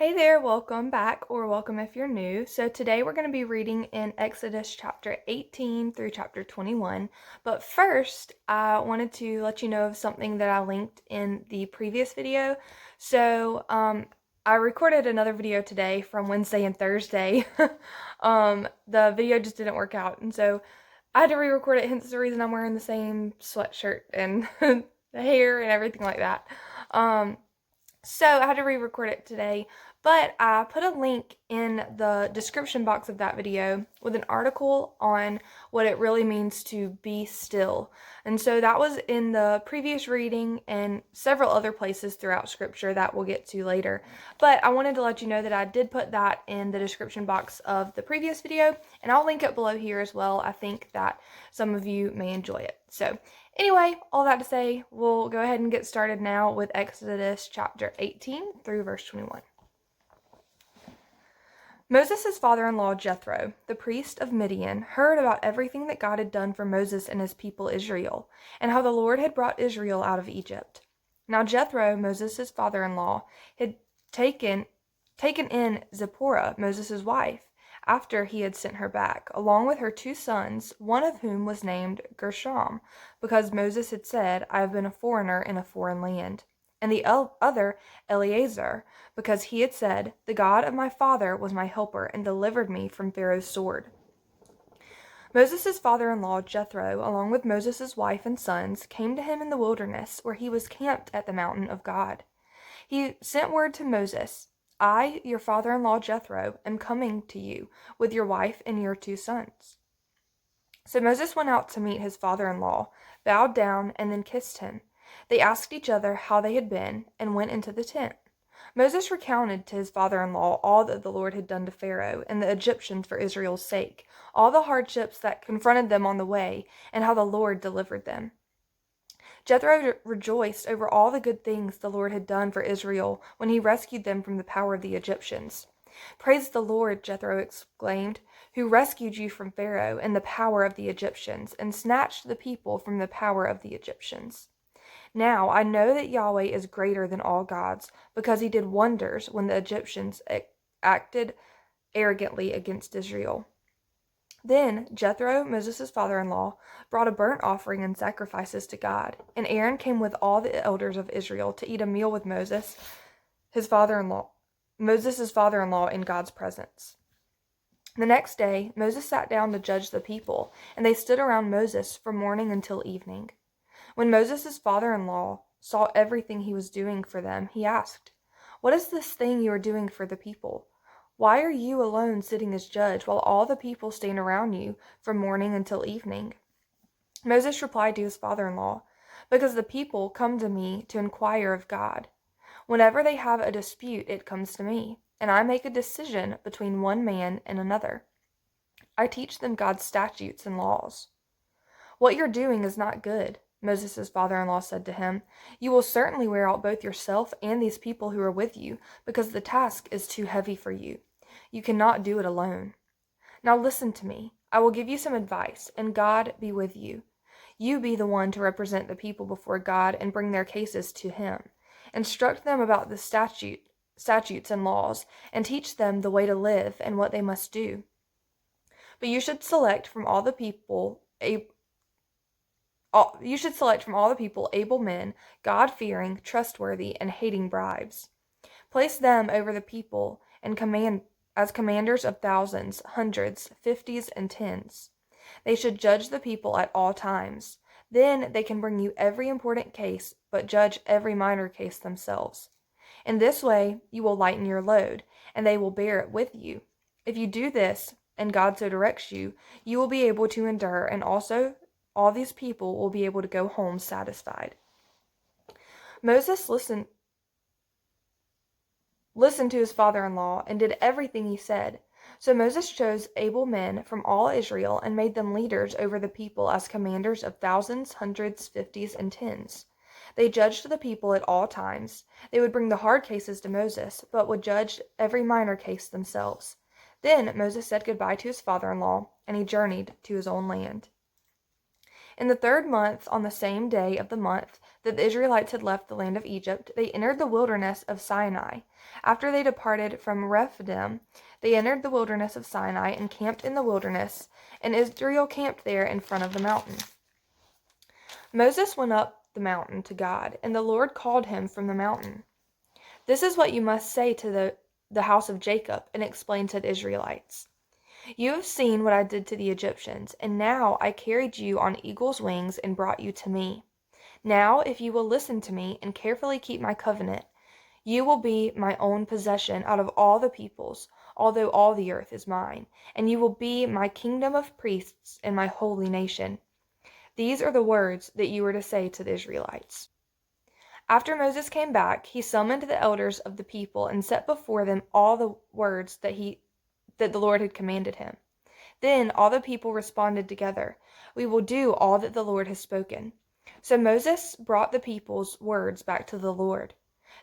Hey there, welcome back, or welcome if you're new. So today we're going to be reading in Exodus chapter 18 through chapter 21. But first, I wanted to let you know of something that I linked in the previous video. So I recorded another video today from Wednesday and Thursday. The video just didn't work out, and so I had to re-record it, hence the reason I'm wearing the same sweatshirt and the hair and everything like that. So I had to re-record it today, but I put a link in the description box of that video with an article on what it really means to be still. And so that was in the previous reading and several other places throughout scripture that we'll get to later. But I wanted to let you know that I did put that in the description box of the previous video, and I'll link it below here as well. I think that some of you may enjoy it. So anyway, all that to say, we'll go ahead and get started now with Exodus chapter 18 through verse 21. Moses' father-in-law Jethro, the priest of Midian, heard about everything that God had done for Moses and his people Israel, and how the Lord had brought Israel out of Egypt. Now Jethro, Moses' father-in-law, had taken in Zipporah, Moses' wife, after he had sent her back, along with her 2 sons, one of whom was named Gershom, because Moses had said, I have been a foreigner in a foreign land, and the other Eleazar, because he had said, the God of my father was my helper and delivered me from Pharaoh's sword. Moses' father-in-law Jethro, along with Moses' wife and sons, came to him in the wilderness, where he was camped at the mountain of God. He sent word to Moses, I, your father-in-law Jethro, am coming to you with your wife and your 2 sons. So Moses went out to meet his father-in-law, bowed down, and then kissed him. They asked each other how they had been, and went into the tent. Moses recounted to his father-in-law all that the Lord had done to Pharaoh and the Egyptians for Israel's sake, all the hardships that confronted them on the way, and how the Lord delivered them. Jethro rejoiced over all the good things the Lord had done for Israel when he rescued them from the power of the Egyptians. Praise the Lord, Jethro exclaimed, who rescued you from Pharaoh and the power of the Egyptians, and snatched the people from the power of the Egyptians. Now I know that Yahweh is greater than all gods, because he did wonders when the Egyptians acted arrogantly against Israel. Then Jethro, Moses' father-in-law, brought a burnt offering and sacrifices to God, and Aaron came with all the elders of Israel to eat a meal with Moses' father-in-law in God's presence. The next day, Moses sat down to judge the people, and they stood around Moses from morning until evening. When Moses' father-in-law saw everything he was doing for them, he asked, What is this thing you are doing for the people? Why are you alone sitting as judge while all the people stand around you from morning until evening? Moses replied to his father-in-law, Because the people come to me to inquire of God. Whenever they have a dispute, it comes to me, and I make a decision between one man and another. I teach them God's statutes and laws. What you're doing is not good, Moses' father-in-law said to him. You will certainly wear out both yourself and these people who are with you, because the task is too heavy for you. You cannot do it alone. Now listen to me. I will give you some advice, and God be with you. You be the one to represent the people before God and bring their cases to him. Instruct them about the statutes and laws, and teach them the way to live and what they must do. But you should select from all the people able men, God-fearing, trustworthy, and hating bribes. Place them over the people and as commanders of thousands, hundreds, fifties, and tens. They should judge the people at all times. Then they can bring you every important case, but judge every minor case themselves. In this way, you will lighten your load, and they will bear it with you. If you do this, and God so directs you, you will be able to endure, and also all these people will be able to go home satisfied. Moses listened to his father-in-law and did everything he said. So Moses chose able men from all Israel and made them leaders over the people as commanders of thousands, hundreds, fifties, and tens. They judged the people at all times. They would bring the hard cases to Moses, but would judge every minor case themselves. Then Moses said goodbye to his father-in-law, and he journeyed to his own land. In the 3rd month, on the same day of the month, that the Israelites had left the land of Egypt, they entered the wilderness of Sinai. After they departed from Rephidim, they entered the wilderness of Sinai and camped in the wilderness, and Israel camped there in front of the mountain. Moses went up the mountain to God, and the Lord called him from the mountain. "This is what you must say to the house of Jacob and explain to the Israelites. You have seen what I did to the Egyptians, and now I carried you on eagle's wings and brought you to me. Now, if you will listen to me and carefully keep my covenant, you will be my own possession out of all the peoples, although all the earth is mine, and you will be my kingdom of priests and my holy nation." These are the words that you are to say to the Israelites. After Moses came back, he summoned the elders of the people and set before them all the words that the Lord had commanded him. Then all the people responded together, "We will do all that the Lord has spoken." So Moses brought the people's words back to the Lord.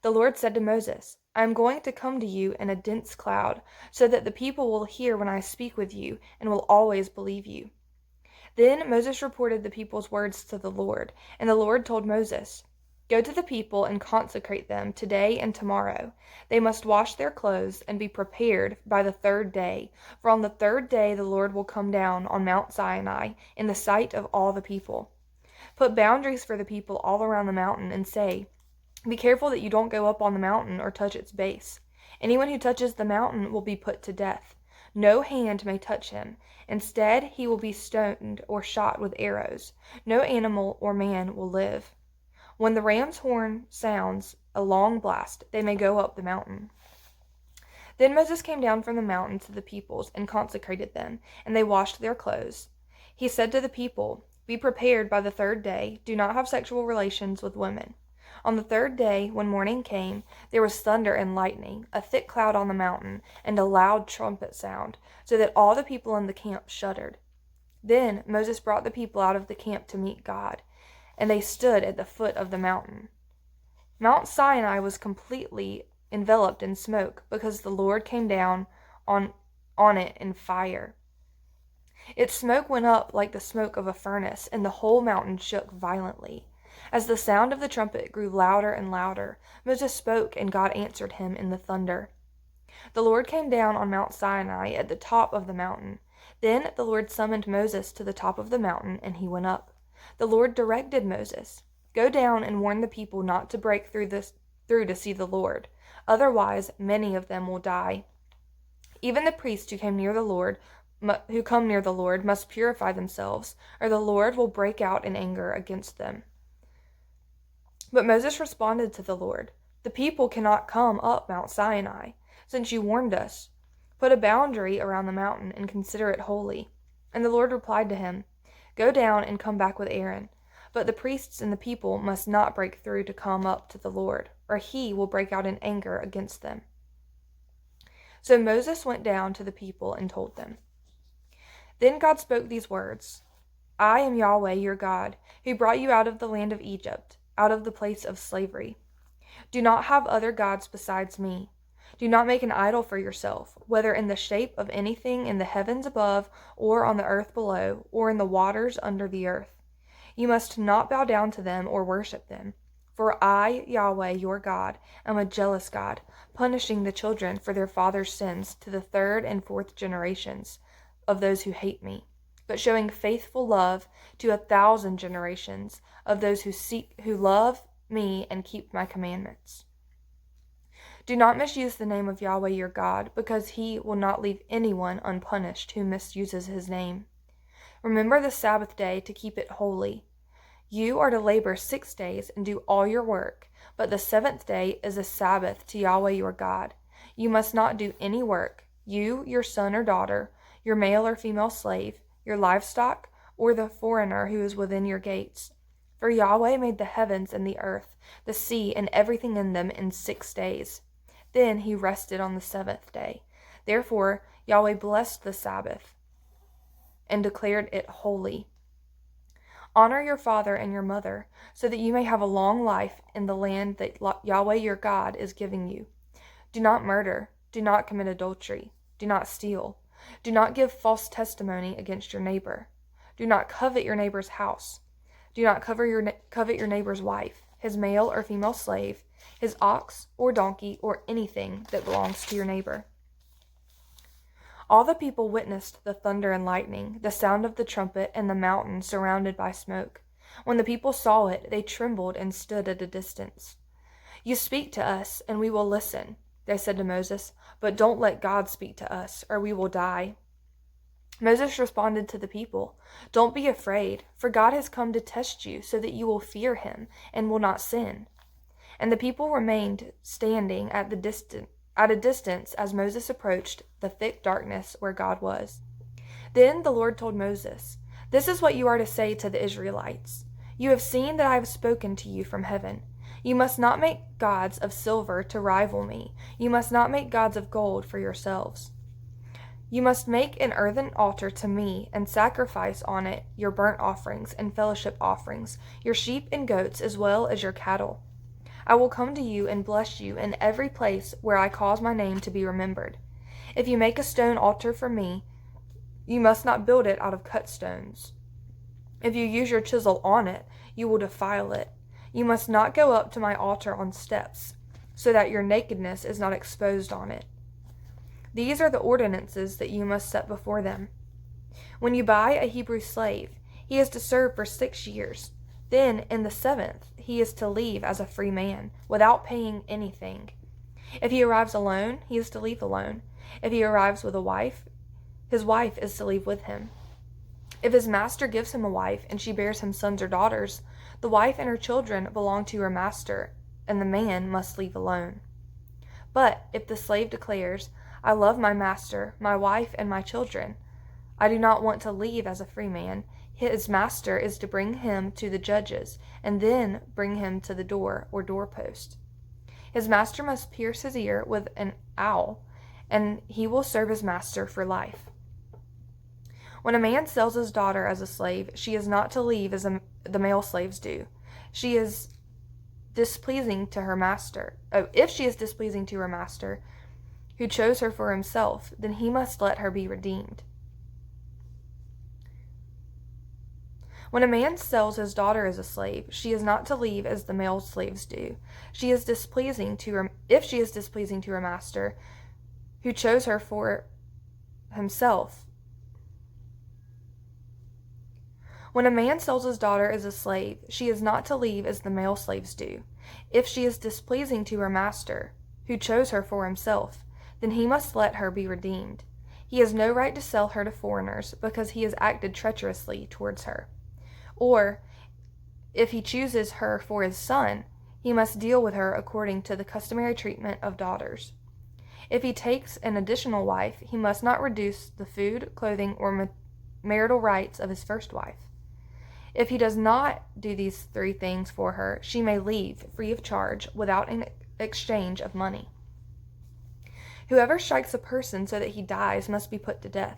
The Lord said to Moses, "I am going to come to you in a dense cloud, so that the people will hear when I speak with you and will always believe you." Then Moses reported the people's words to the Lord, and the Lord told Moses, "Go to the people and consecrate them today and tomorrow. They must wash their clothes and be prepared by the third day, for on the third day the Lord will come down on Mount Sinai in the sight of all the people. Put boundaries for the people all around the mountain and say, 'Be careful that you don't go up on the mountain or touch its base. Anyone who touches the mountain will be put to death. No hand may touch him. Instead, he will be stoned or shot with arrows. No animal or man will live. When the ram's horn sounds a long blast, they may go up the mountain.'" Then Moses came down from the mountain to the peoples and consecrated them, and they washed their clothes. He said to the people, "Be prepared by the third day. Do not have sexual relations with women." On the third day, when morning came, there was thunder and lightning, a thick cloud on the mountain, and a loud trumpet sound, so that all the people in the camp shuddered. Then Moses brought the people out of the camp to meet God, and they stood at the foot of the mountain. Mount Sinai was completely enveloped in smoke, because the Lord came down on it in fire. Its smoke went up like the smoke of a furnace, and the whole mountain shook violently. As the sound of the trumpet grew louder and louder, Moses spoke, and God answered him in the thunder. The Lord came down on Mount Sinai at the top of the mountain. Then the Lord summoned Moses to the top of the mountain, and he went up. The Lord directed Moses, "Go down and warn the people not to break through to see the Lord. Otherwise, many of them will die. Even the priests who come near the Lord must purify themselves, or the Lord will break out in anger against them." But Moses responded to the Lord, "The people cannot come up Mount Sinai, since you warned us. Put a boundary around the mountain and consider it holy." And the Lord replied to him, "Go down and come back with Aaron. But the priests and the people must not break through to come up to the Lord, or he will break out in anger against them." So Moses went down to the people and told them. Then God spoke these words, "I am Yahweh your God, who brought you out of the land of Egypt, out of the place of slavery. Do not have other gods besides me. Do not make an idol for yourself, whether in the shape of anything in the heavens above, or on the earth below, or in the waters under the earth. You must not bow down to them or worship them. For I, Yahweh your God, am a jealous God, punishing the children for their fathers' sins to the third and fourth generations of those who hate me, but showing faithful love to 1,000 generations of those who love me and keep my commandments. Do not misuse the name of Yahweh your God, because he will not leave anyone unpunished who misuses his name. Remember the Sabbath day to keep it holy. You are to labor 6 days and do all your work, but the 7th day is a Sabbath to Yahweh your God. You must not do any work, you, your son or daughter, your male or female slave, your livestock, or the foreigner who is within your gates. For Yahweh made the heavens and the earth, the sea, and everything in them in 6 days. Then he rested on the 7th day. Therefore Yahweh blessed the Sabbath and declared it holy. Honor your father and your mother, so that you may have a long life in the land that Yahweh your God is giving you. Do not murder. Do not commit adultery. Do not steal. Do not give false testimony against your neighbor. Do not covet your neighbor's house. Do not covet your neighbor's wife. his male or female slave, his ox or donkey, or anything that belongs to your neighbor." All the people witnessed the thunder and lightning, the sound of the trumpet, and the mountain surrounded by smoke. When the people saw it, they trembled and stood at a distance. "You speak to us, and we will listen," they said to Moses, "but don't let God speak to us, or we will die." Moses responded to the people, "Don't be afraid, for God has come to test you so that you will fear him and will not sin." And the people remained standing at a distance as Moses approached the thick darkness where God was. Then the Lord told Moses, "This is what you are to say to the Israelites. You have seen that I have spoken to you from heaven. You must not make gods of silver to rival me. You must not make gods of gold for yourselves. You must make an earthen altar to me and sacrifice on it your burnt offerings and fellowship offerings, your sheep and goats as well as your cattle. I will come to you and bless you in every place where I cause my name to be remembered. If you make a stone altar for me, you must not build it out of cut stones. If you use your chisel on it, you will defile it. You must not go up to my altar on steps, so that your nakedness is not exposed on it. These are the ordinances that you must set before them. When you buy a Hebrew slave, he is to serve for 6 years. Then, in the 7th, he is to leave as a free man, without paying anything. If he arrives alone, he is to leave alone. If he arrives with a wife, his wife is to leave with him. If his master gives him a wife, and she bears him sons or daughters, the wife and her children belong to her master, and the man must leave alone. But if the slave declares, 'I love my master, my wife, and my children. I do not want to leave as a free man,' his master is to bring him to the judges, and then bring him to the door or doorpost. His master must pierce his ear with an awl, and he will serve his master for life. When a man sells his daughter as a slave, she is not to leave as the male slaves do. She is displeasing to her master. If she is displeasing to her master, who chose her for himself, then he must let her be redeemed. When a man sells his daughter as a slave, she is not to leave as the male slaves do. She is displeasing to her, if she is displeasing to her master, who chose her for himself. When a man sells his daughter as a slave, she is not to leave as the male slaves do. If she is displeasing to her master, who chose her for himself, then he must let her be redeemed. He has no right to sell her to foreigners, because he has acted treacherously towards her. Or, if he chooses her for his son, he must deal with her according to the customary treatment of daughters. If he takes an additional wife, he must not reduce the food, clothing, or marital rights of his first wife. If he does not do these 3 things for her, she may leave free of charge, without an exchange of money. Whoever strikes a person so that he dies must be put to death.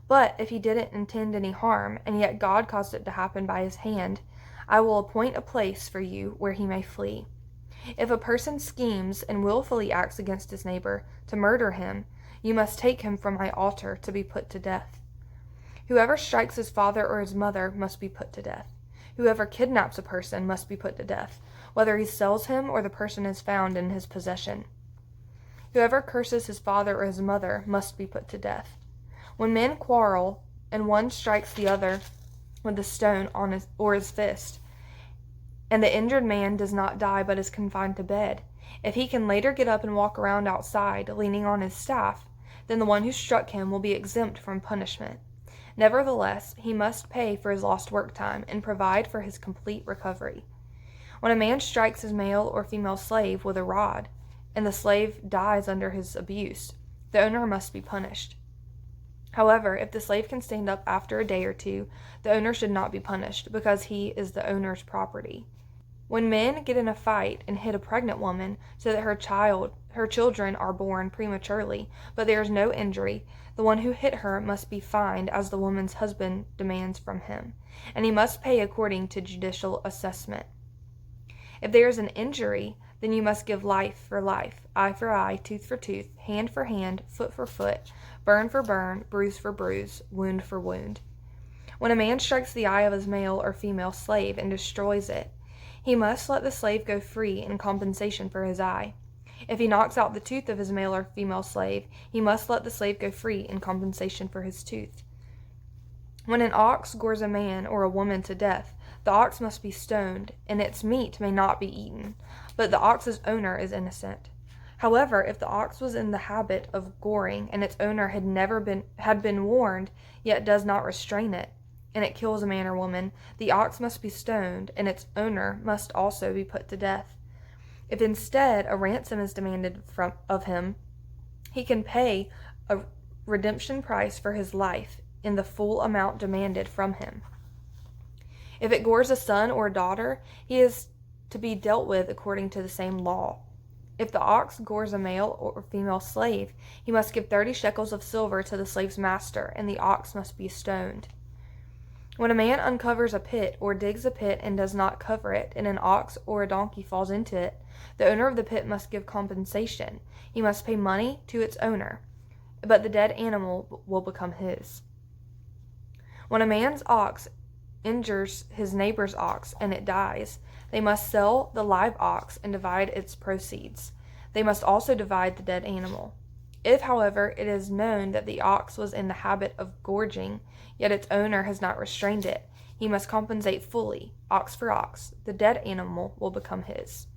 But if he didn't intend any harm, and yet God caused it to happen by his hand, I will appoint a place for you where he may flee. If a person schemes and willfully acts against his neighbor to murder him, you must take him from my altar to be put to death. Whoever strikes his father or his mother must be put to death. Whoever kidnaps a person must be put to death, whether he sells him or the person is found in his possession. Whoever curses his father or his mother must be put to death. When men quarrel, and one strikes the other with a stone on his fist, and the injured man does not die but is confined to bed, if he can later get up and walk around outside, leaning on his staff, then the one who struck him will be exempt from punishment. Nevertheless, he must pay for his lost work time and provide for his complete recovery. When a man strikes his male or female slave with a rod, and the slave dies under his abuse, the owner must be punished. However, if the slave can stand up after a day or 2, the owner should not be punished, because he is the owner's property. When men get in a fight and hit a pregnant woman so that her children are born prematurely, but there is no injury, the one who hit her must be fined as the woman's husband demands from him, and he must pay according to judicial assessment. If there is an injury, then you must give life for life, eye for eye, tooth for tooth, hand for hand, foot for foot, burn for burn, bruise for bruise, wound for wound. When a man strikes the eye of his male or female slave and destroys it, he must let the slave go free in compensation for his eye. If he knocks out the tooth of his male or female slave, he must let the slave go free in compensation for his tooth. When an ox gores a man or a woman to death, the ox must be stoned, and its meat may not be eaten, but the ox's owner is innocent. However, if the ox was in the habit of goring, and its owner had been warned, yet does not restrain it, and it kills a man or woman, the ox must be stoned, and its owner must also be put to death. If instead a ransom is demanded of him, he can pay a redemption price for his life in the full amount demanded from him. If it gores a son or a daughter, he is to be dealt with according to the same law. If the ox gores a male or female slave, he must give 30 shekels of silver to the slave's master, and the ox must be stoned. When a man uncovers a pit or digs a pit and does not cover it, and an ox or a donkey falls into it, the owner of the pit must give compensation. He must pay money to its owner, but the dead animal will become his. When a man's ox injures his neighbor's ox and it dies, they must sell the live ox and divide its proceeds. They must also divide the dead animal. If, however, it is known that the ox was in the habit of gorging, yet its owner has not restrained it, he must compensate fully, ox for ox. The dead animal will become his.